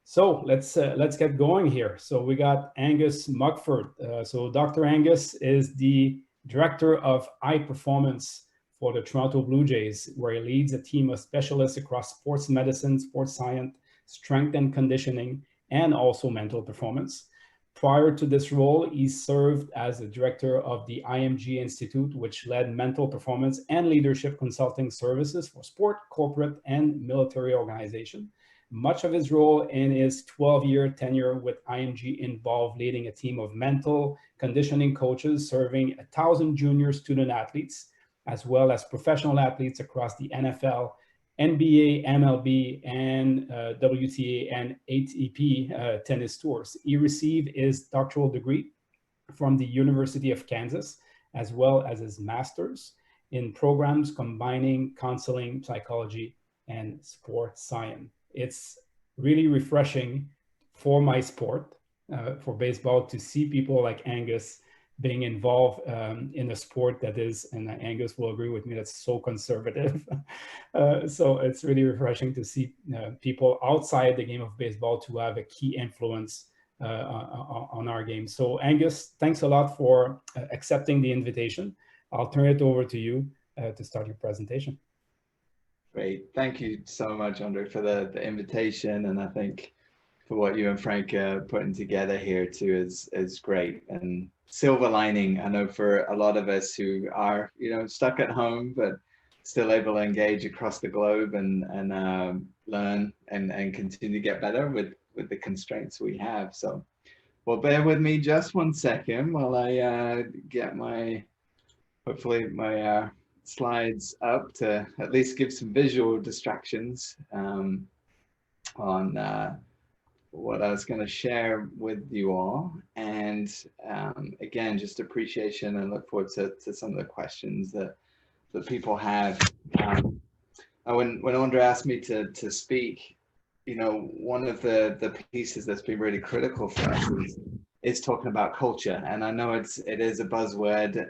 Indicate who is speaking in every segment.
Speaker 1: So let's get going here. So we got Angus Mugford. So Dr. Angus is the director of high performance for the Toronto Blue Jays, where he leads a team of specialists across sports medicine, sports science, strength and conditioning, and also mental performance. Prior to this role, he served as the director of the IMG Institute, which led mental performance and leadership consulting services for sport, corporate, and military organizations. Much of his role in his 12-year tenure with IMG involved leading a team of mental conditioning coaches serving 1,000 junior student athletes, as well as professional athletes across the NFL, NBA, MLB, and WTA and ATP tennis tours. He received his doctoral degree from the University of Kansas, as well as his master's in programs combining counseling, psychology, and sports science. It's really refreshing for my sport, for baseball, to see people like Angus being involved in a sport that is, and Angus will agree with me, that's so conservative. So it's really refreshing to see people outside the game of baseball to have a key influence on our game. So Angus, thanks a lot for accepting the invitation. I'll turn it over to you to start your presentation.
Speaker 2: Great. Thank you so much, Andre, for the invitation. And I think for what you and Frank are putting together here too is great. And silver lining, I know for a lot of us who are, stuck at home, but still able to engage across the globe and learn and continue to get better with the constraints we have. So, well, bear with me just 1 second while I get hopefully my slides up to at least give some visual distractions on what I was going to share with you all. And again, just appreciation and look forward to some of the questions that people have. When Andre asked me to speak, one of the pieces that's been really critical for us is talking about culture. And I know it is a buzzword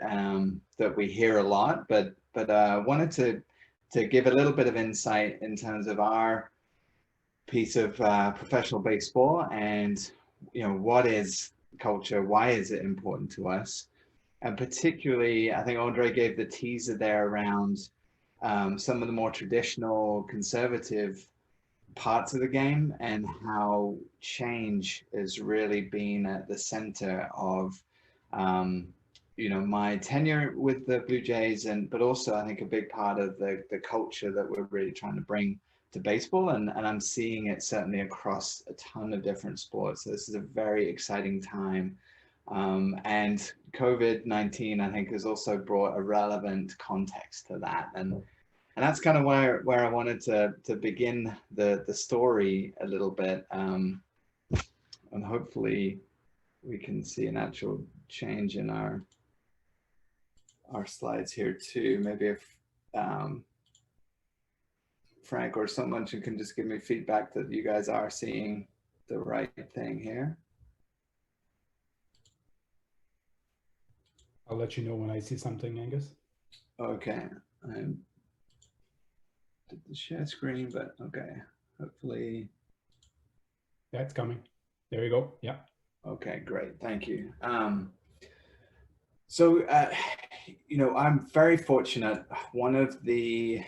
Speaker 2: that we hear a lot, but I wanted to give a little bit of insight in terms of our piece of professional baseball and, what is culture? Why is it important to us? And particularly, I think Andre gave the teaser there around some of the more traditional conservative parts of the game and how change has really been at the center of my tenure with the Blue Jays, but also I think a big part of the culture that we're really trying to bring to baseball, and I'm seeing it certainly across a ton of different sports. So this is a very exciting time, and COVID-19 I think has also brought a relevant context to that, and that's kind of where I wanted to begin the story a little bit, and hopefully we can see an actual change in our slides here too. Maybe if Frank or someone can just give me feedback that you guys are seeing the right thing here.
Speaker 1: I'll let you know when I see something, Angus.
Speaker 2: Okay, I did the share screen, but okay, hopefully.
Speaker 1: Yeah, it's coming. There you go. Yeah.
Speaker 2: Okay, great. Thank you. So, I'm very fortunate. One of the,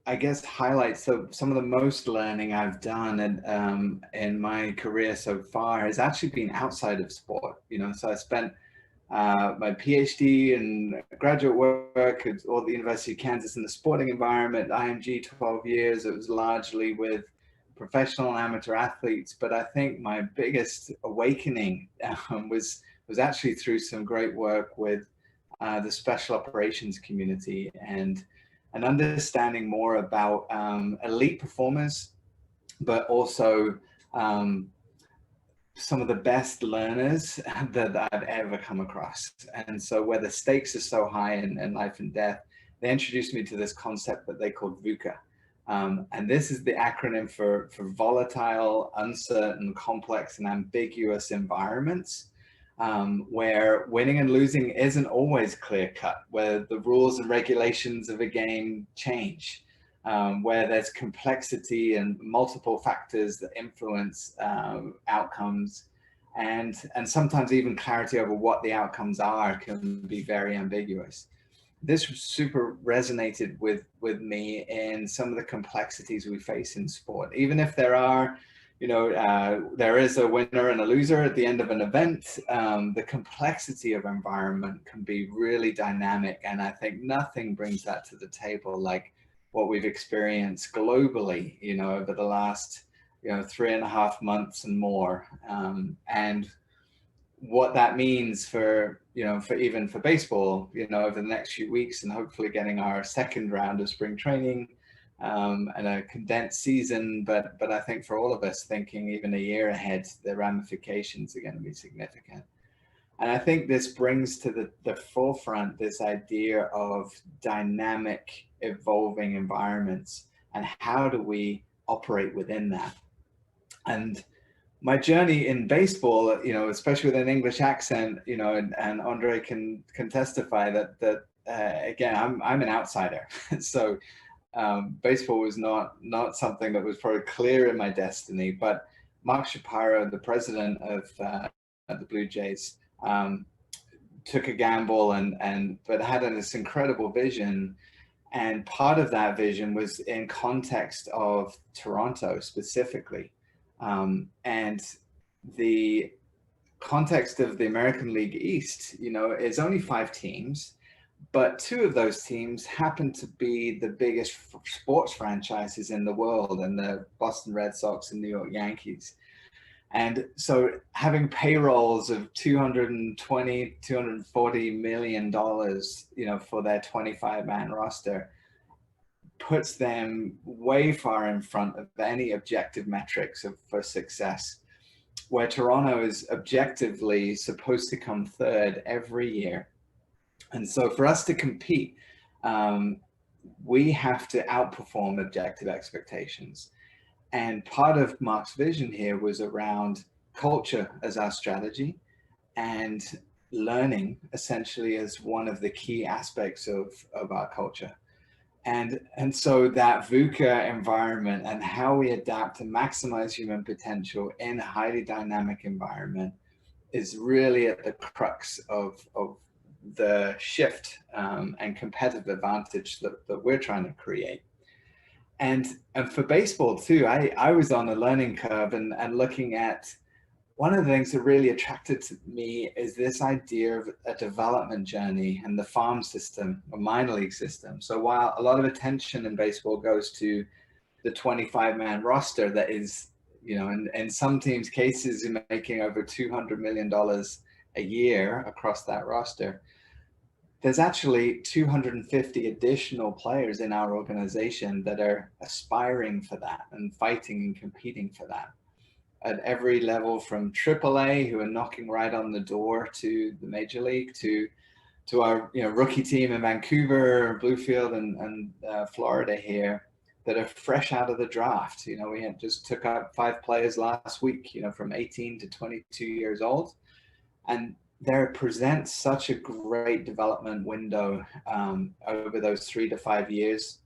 Speaker 2: I guess, highlights of some of the most learning I've done in my career so far has actually been outside of sport. So I spent my PhD and graduate work at the University of Kansas in the sporting environment, IMG 12 years. It was largely with professional and amateur athletes, but I think my biggest awakening was actually through some great work with the special operations community and understanding more about elite performers, but also some of the best learners that I've ever come across. And so where the stakes are so high in life and death, they introduced me to this concept that they called VUCA. And this is the acronym for volatile, uncertain, complex, and ambiguous environments, where winning and losing isn't always clear cut, where the rules and regulations of a game change. where there's complexity and multiple factors that influence outcomes, and sometimes even clarity over what the outcomes are can be very ambiguous. This super resonated with me in some of the complexities we face in sport. Even if there are, there is a winner and a loser at the end of an event, the complexity of environment can be really dynamic. And I think nothing brings that to the table like what we've experienced globally, over the last, 3.5 months and more. And what that means for, even for baseball, over the next few weeks, and hopefully getting our second round of spring training and a condensed season. But I think for all of us thinking even a year ahead, the ramifications are going to be significant. And I think this brings to the forefront this idea of dynamic, evolving environments and how do we operate within that. And my journey in baseball, especially with an English accent, and Andre can testify that again, I'm an outsider. So baseball was not something that was probably clear in my destiny. But Mark Shapiro, the president of the Blue Jays, took a gamble but had this incredible vision. And part of that vision was in context of Toronto specifically. And the context of the American League East, is only 5 teams, but 2 of those teams happen to be the biggest sports franchises in the world, and the Boston Red Sox and New York Yankees. And so having payrolls of $220, $240 million, for their 25-man roster puts them way far in front of any objective metrics for success, where Toronto is objectively supposed to come 3rd every year. And so for us to compete, we have to outperform objective expectations. And part of Mark's vision here was around culture as our strategy, and learning essentially as one of the key aspects of our culture. And so that VUCA environment and how we adapt to maximize human potential in a highly dynamic environment is really at the crux of the shift and competitive advantage that we're trying to create. And for baseball too, I was on a learning curve and looking at, one of the things that really attracted to me is this idea of a development journey and the farm system, a minor league system. So while a lot of attention in baseball goes to the 25-man roster that is, in some teams' cases, making over $200 million a year across that roster, there's actually 250 additional players in our organization that are aspiring for that and fighting and competing for that at every level, from AAA, who are knocking right on the door to the major league, to our rookie team in Vancouver, Bluefield, and Florida here that are fresh out of the draft. We had just took up 5 players last week, from 18 to 22 years old, and there presents such a great development window over those 3 to 5 years.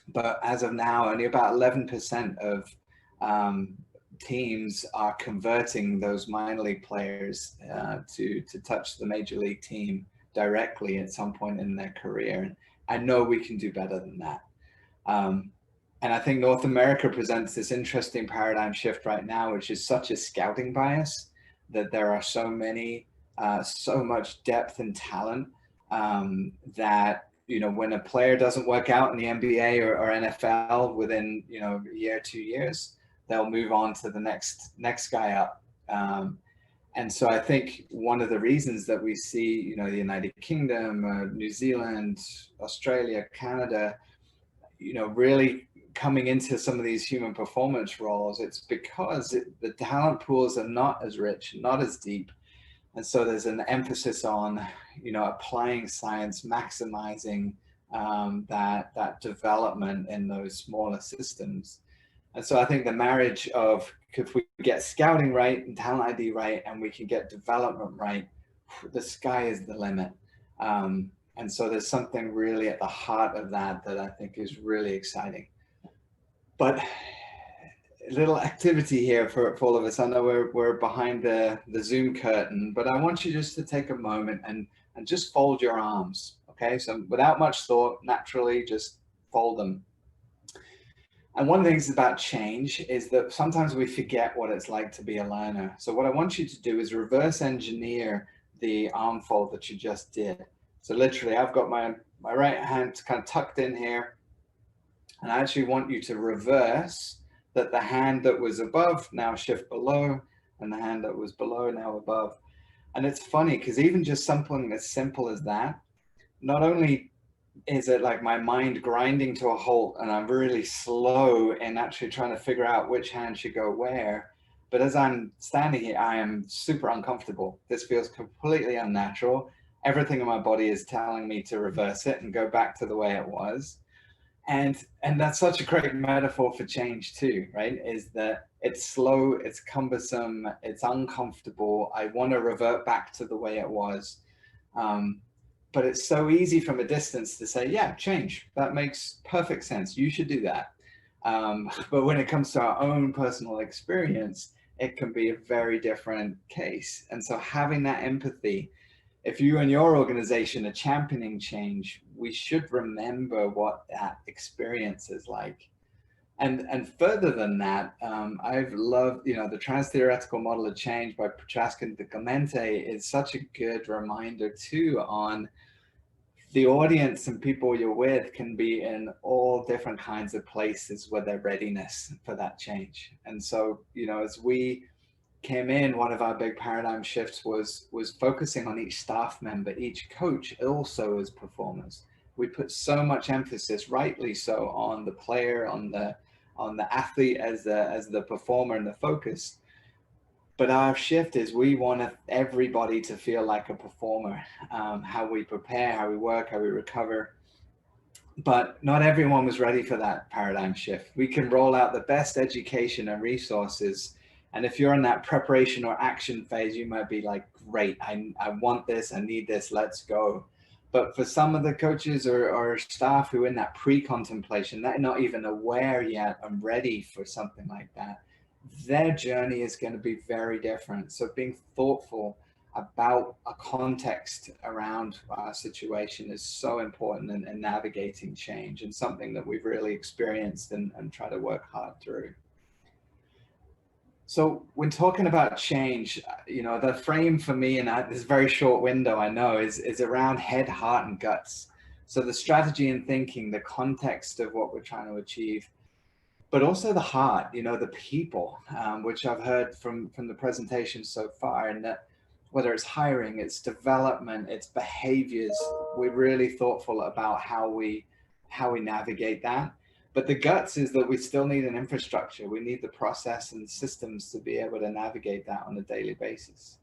Speaker 2: But as of now, only about 11% of teams are converting those minor league players to touch the major league team directly at some point in their career. And I know we can do better than that. And I think North America presents this interesting paradigm shift right now, which is such a scouting bias, that there are so much depth and talent that, when a player doesn't work out in the NBA or NFL within, a year, 2 years, they'll move on to the next guy up. And so I think one of the reasons that we see, the United Kingdom, New Zealand, Australia, Canada, really coming into some of these human performance roles, it's because the talent pools are not as rich, not as deep. And so there's an emphasis on, applying science, maximizing that development in those smaller systems. And so I think the marriage of, if we get scouting right and talent ID right, and we can get development right, the sky is the limit. And And so there's something really at the heart of that I think is really exciting. But a little activity here for all of us. I know we're behind the Zoom curtain, but I want you just to take a moment and just fold your arms, okay? So without much thought, naturally just fold them. And one of the things about change is that sometimes we forget what it's like to be a learner. So what I want you to do is reverse engineer the arm fold that you just did. So literally, I've got my right hand kind of tucked in here, and I actually want you to reverse that. The hand that was above now shift below, and the hand that was below now above. And it's funny because even just something as simple as that, not only is it like my mind grinding to a halt and I'm really slow in actually trying to figure out which hand should go where, but as I'm standing here, I am super uncomfortable. This feels completely unnatural. Everything in my body is telling me to reverse it and go back to the way it was. And that's such a great metaphor for change too, right? Is that it's slow, it's cumbersome, it's uncomfortable. I want to revert back to the way it was. But it's so easy from a distance to say, yeah, change. That makes perfect sense. You should do that. But when it comes to our own personal experience, it can be a very different case. And so having that empathy, if you and your organization are championing change, we should remember what that experience is like. And further than that, I've loved, the trans-theoretical model of change by Prochaska and de Clemente is such a good reminder too on the audience and people you're with can be in all different kinds of places with their readiness for that change. And so, as we came in, one of our big paradigm shifts was focusing on each staff member, each coach also as performers. We put so much emphasis, rightly so, on the player, on the athlete as the performer and the focus. But our shift is we want everybody to feel like a performer, how we prepare, how we work, how we recover. But not everyone was ready for that paradigm shift. We can roll out the best education and resources. And if you're in that preparation or action phase, you might be like, great, I want this, I need this, let's go. But for some of the coaches or staff who are in that pre-contemplation, they're not even aware yet and ready for something like that, their journey is going to be very different. So being thoughtful about a context around our situation is so important in navigating change, and something that we've really experienced and try to work hard through. So when talking about change, the frame for me in this very short window, I know, is around head, heart, and guts. So the strategy and thinking, the context of what we're trying to achieve, but also the heart, the people, which I've heard from the presentation so far, and that whether it's hiring, it's development, it's behaviors, we're really thoughtful about how we navigate that. But the guts is that we still need an infrastructure. We need the process and systems to be able to navigate that on a daily basis.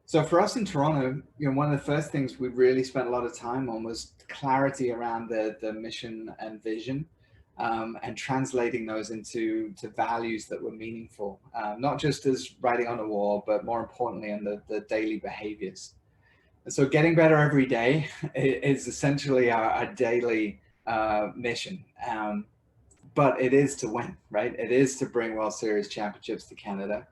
Speaker 2: So for us in Toronto, one of the first things we really spent a lot of time on was clarity around the mission and vision, and translating those into values that were meaningful, not just as writing on a wall, but more importantly in the daily behaviors. And so getting better every day is essentially our daily mission. But it is to win, right? It is to bring World Series championships to Canada.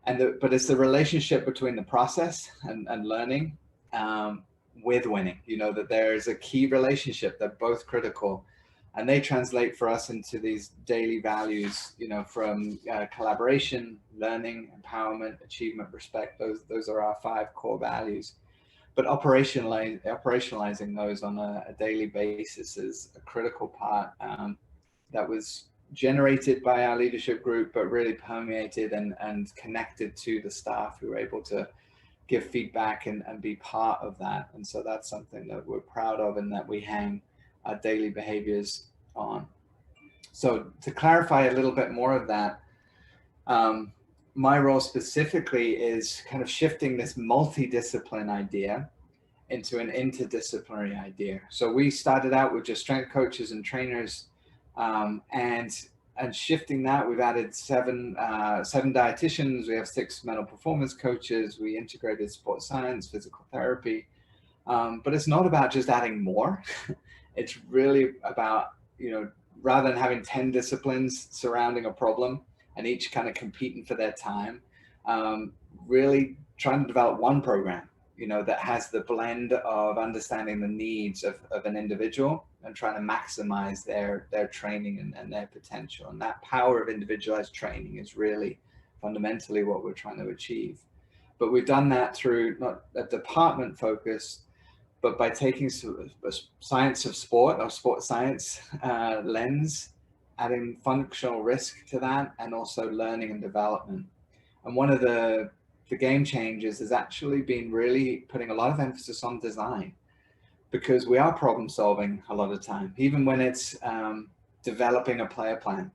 Speaker 2: But it's the relationship between the process and learning with winning, that there's a key relationship. They're both critical. And they translate for us into these daily values, from collaboration, learning, empowerment, achievement, respect. Those are our 5 core values. But operationalizing those on a daily basis is a critical part that was generated by our leadership group, but really permeated and connected to the staff who were able to give feedback and be part of that. And so that's something that we're proud of and that we hang our daily behaviors on. So to clarify a little bit more of that, my role specifically is kind of shifting this multidiscipline idea into an interdisciplinary idea. So we started out with just strength coaches and trainers, and shifting that, we've added 7 dietitians, we have 6 mental performance coaches, we integrated sports science, physical therapy. But it's not about just adding more. It's really about, rather than having 10 disciplines surrounding a problem and each kind of competing for their time, really trying to develop one program, that has the blend of understanding the needs of an individual and trying to maximize their training and their potential. And that power of individualized training is really fundamentally what we're trying to achieve. But we've done that through not a department focus, but by taking a science of sport or sports science lens, adding functional risk to that, and also learning and development. And one of the game changers has actually been really putting a lot of emphasis on design, because we are problem solving a lot of time, even when it's developing a player plan,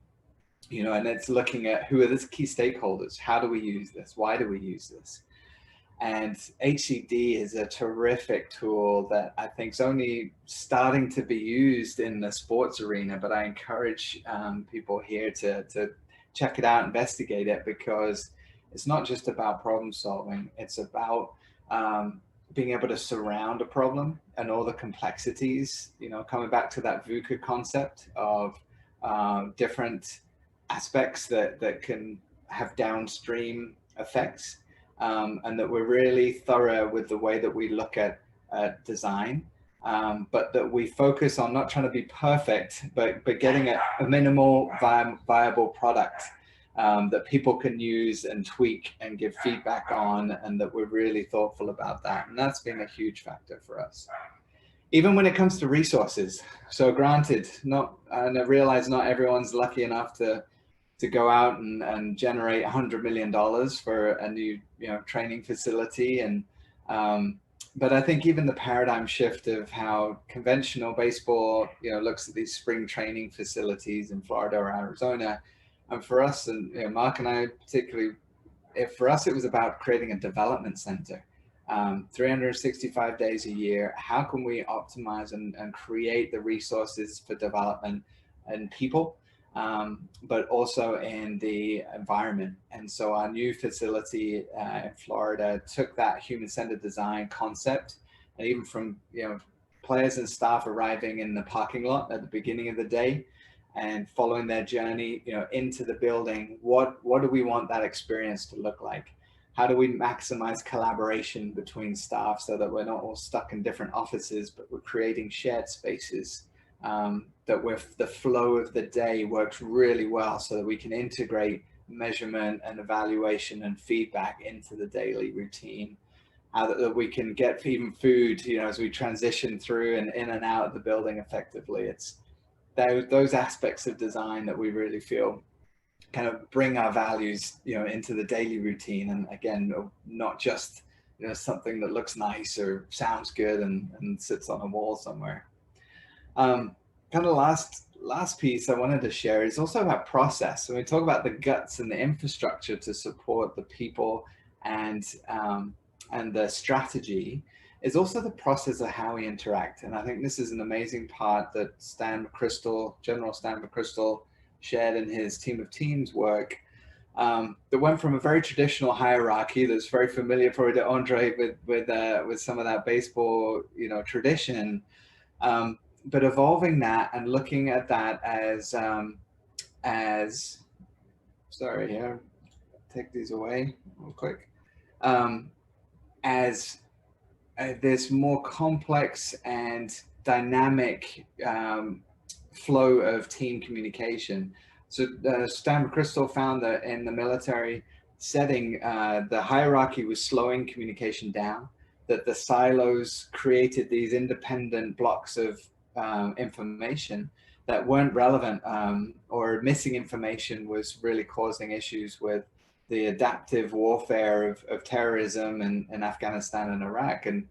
Speaker 2: and it's looking at who are the key stakeholders, how do we use this, why do we use this? And HCD is a terrific tool that I think is only starting to be used in the sports arena, but I encourage people here to check it out, investigate it, because it's not just about problem solving. It's about being able to surround a problem and all the complexities, coming back to that VUCA concept of different aspects that can have downstream effects. And that we're really thorough with the way that we look at design, but that we focus on not trying to be perfect, but getting a minimal viable product that people can use and tweak and give feedback on, and that we're really thoughtful about that. And that's been a huge factor for us. Even when it comes to resources. So granted, and I realize not everyone's lucky enough to go out and generate $100 million for a new training facility. And but I think even the paradigm shift of how conventional baseball looks at these spring training facilities in Florida or Arizona, and for us, and Mark and I particularly, for us it was about creating a development center. 365 days a year, how can we optimize and create the resources for development and people, but also in the environment. And so our new facility in Florida took that human-centered design concept, and even from players and staff arriving in the parking lot at the beginning of the day and following their journey into the building, what do we want that experience to look like? How do we maximize collaboration between staff so that we're not all stuck in different offices, but we're creating shared spaces, that with the flow of the day works really well, so that we can integrate measurement and evaluation and feedback into the daily routine. How that we can get even food, as we transition through and in and out of the building effectively. It's those aspects of design that we really feel kind of bring our values, into the daily routine. And again, not just, something that looks nice or sounds good and sits on a wall somewhere. Kind of last piece I wanted to share is also about process. When we talk about the guts and the infrastructure to support the people and the strategy, is also the process of how we interact. And I think this is an amazing part that General Stan McChrystal shared in his Team of Teams work, that went from a very traditional hierarchy that's very familiar probably to Andre with some of that baseball tradition, but evolving that and looking at that as sorry, here, take these away real quick, as this more complex and dynamic flow of team communication. So Stan McChrystal found that in the military setting, the hierarchy was slowing communication down, that the silos created these independent blocks of information that weren't relevant, or missing information was really causing issues with the adaptive warfare of terrorism in Afghanistan and Iraq. And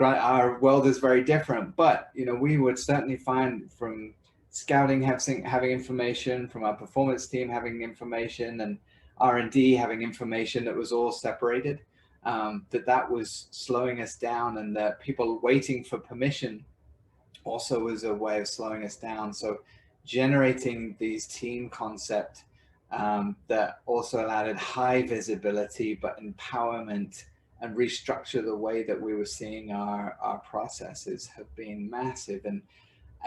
Speaker 2: our world is very different, but we would certainly find from scouting having information, from our performance team having information, and R&D having information that was all separated, that was slowing us down, and that people waiting for permission also was a way of slowing us down. So generating these team concept that also allowed high visibility but empowerment and restructure the way that we were seeing our processes have been massive, and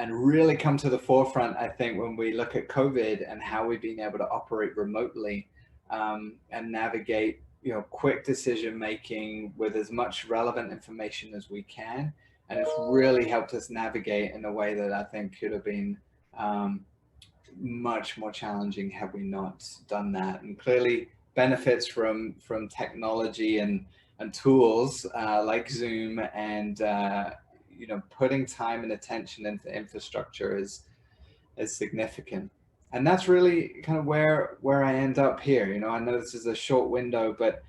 Speaker 2: really come to the forefront, I think, when we look at COVID and how we've been able to operate remotely, and navigate, quick decision making with as much relevant information as we can. And it's really helped us navigate in a way that I think could have been much more challenging had we not done that. And clearly benefits from technology and tools like Zoom and putting time and attention into infrastructure is significant. And that's really kind of where I end up here. I know this is a short window, but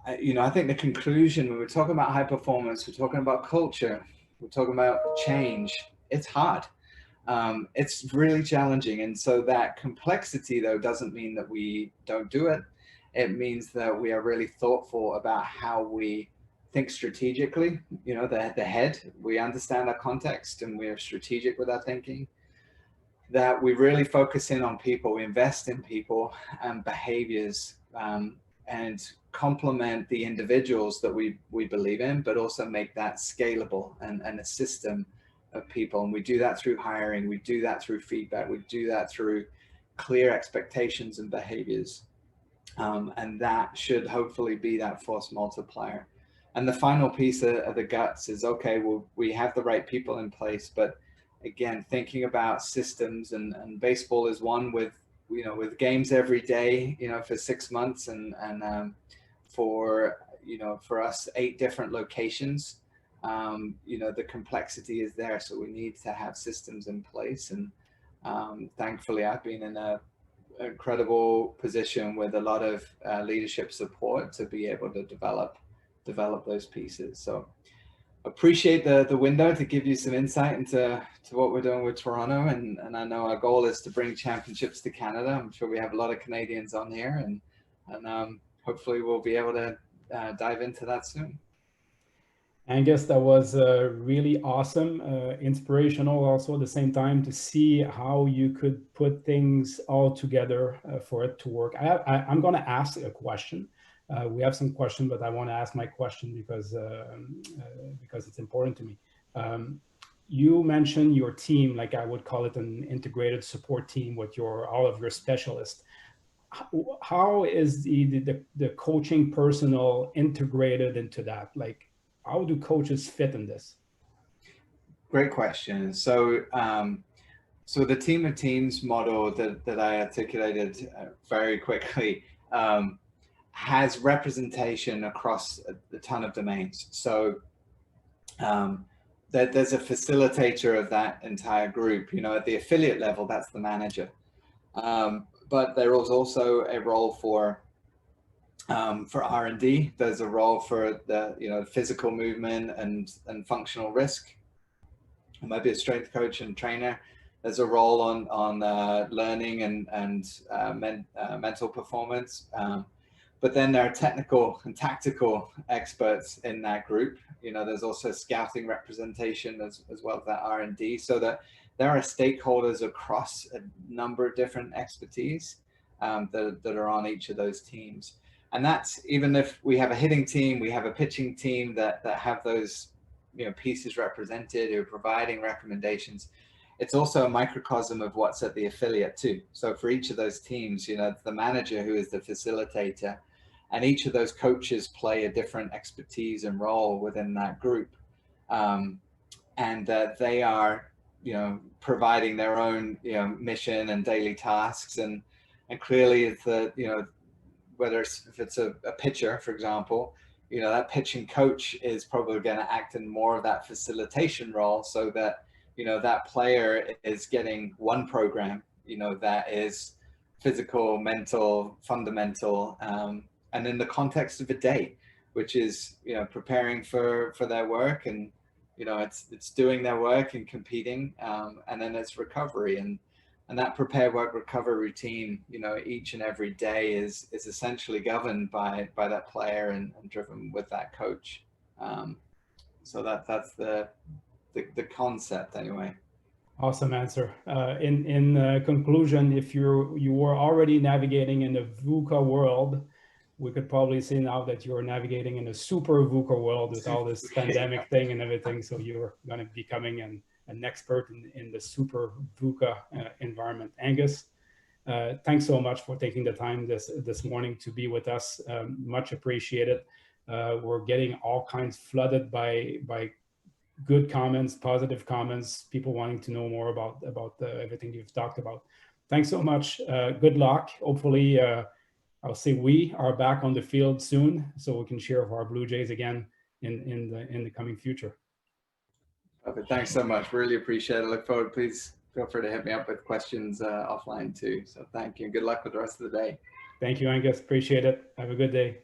Speaker 2: I think the conclusion, when we're talking about high performance, we're talking about culture, we're talking about change, it's hard. It's really challenging. And so that complexity, though, doesn't mean that we don't do it. It means that we are really thoughtful about how we think strategically, the head, we understand our context and we are strategic with our thinking, that we really focus in on people, we invest in people and behaviors, and complement the individuals that we believe in, but also make that scalable and a system of people. And we do that through hiring, we do that through feedback, we do that through clear expectations and behaviors. And that should hopefully be that force multiplier. And the final piece of the guts is, okay, well, we have the right people in place, but again, thinking about systems, and baseball is one with, with games every day, for 6 months, and for us, 8 different locations, the complexity is there. So we need to have systems in place. And thankfully I've been in an incredible position with a lot of leadership support to be able to develop those pieces. So appreciate the window to give you some insight into what we're doing with Toronto, and I know our goal is to bring championships to Canada. I'm sure we have a lot of Canadians on here, and hopefully we'll be able to dive into that soon.
Speaker 1: Angus, that was really awesome, inspirational also at the same time, to see how you could put things all together for it to work. I'm going to ask a question. We have some questions, but I want to ask my question because it's important to me. You mentioned your team, like I would call it an integrated support team with all of your specialists. How is the coaching personnel integrated into that? Like, how do coaches fit in this?
Speaker 2: Great question. So, so the team of teams model that I articulated very quickly has representation across a ton of domains. So there's a facilitator of that entire group. At the affiliate level, that's the manager. But there is also a role for R&D. There's a role for the physical movement and functional risk. It might be a strength coach and trainer. There's a role on learning and mental performance. But then there are technical and tactical experts in that group. There's also scouting representation as well as that R&D, so that there are stakeholders across a number of different expertise that are on each of those teams. And that's, even if we have a hitting team, we have a pitching team that have those pieces represented, who are providing recommendations. It's also a microcosm of what's at the affiliate too. So for each of those teams, the manager who is the facilitator, and each of those coaches play a different expertise and role within that group. And that they are, providing their own, mission and daily tasks. And clearly it's whether if it's a pitcher, for example, that pitching coach is probably going to act in more of that facilitation role, so that, that player is getting one program, that is physical, mental, fundamental, and in the context of a day, which is, preparing for their work, and, it's doing their work and competing, and then it's recovery, and that prepare, work, recover routine, each and every day is essentially governed by that player and driven with that coach. So that's the concept anyway.
Speaker 1: Awesome answer. In conclusion, if you were already navigating in the VUCA world, we could probably see now that you're navigating in a super VUCA world with all this pandemic thing and everything. So you're going to be becoming an expert in the super VUCA environment. Angus, thanks so much for taking the time this morning to be with us. Much appreciated. We're getting all kinds flooded by good comments, positive comments, people wanting to know more about everything you've talked about. Thanks so much. Good luck. Hopefully, I'll say we are back on the field soon, so we can cheer for our Blue Jays again in the coming future.
Speaker 2: Perfect. Thanks so much. Really appreciate it. Look forward. Please feel free to hit me up with questions offline too. So thank you. Good luck with the rest of the day.
Speaker 1: Thank you, Angus. Appreciate it. Have a good day.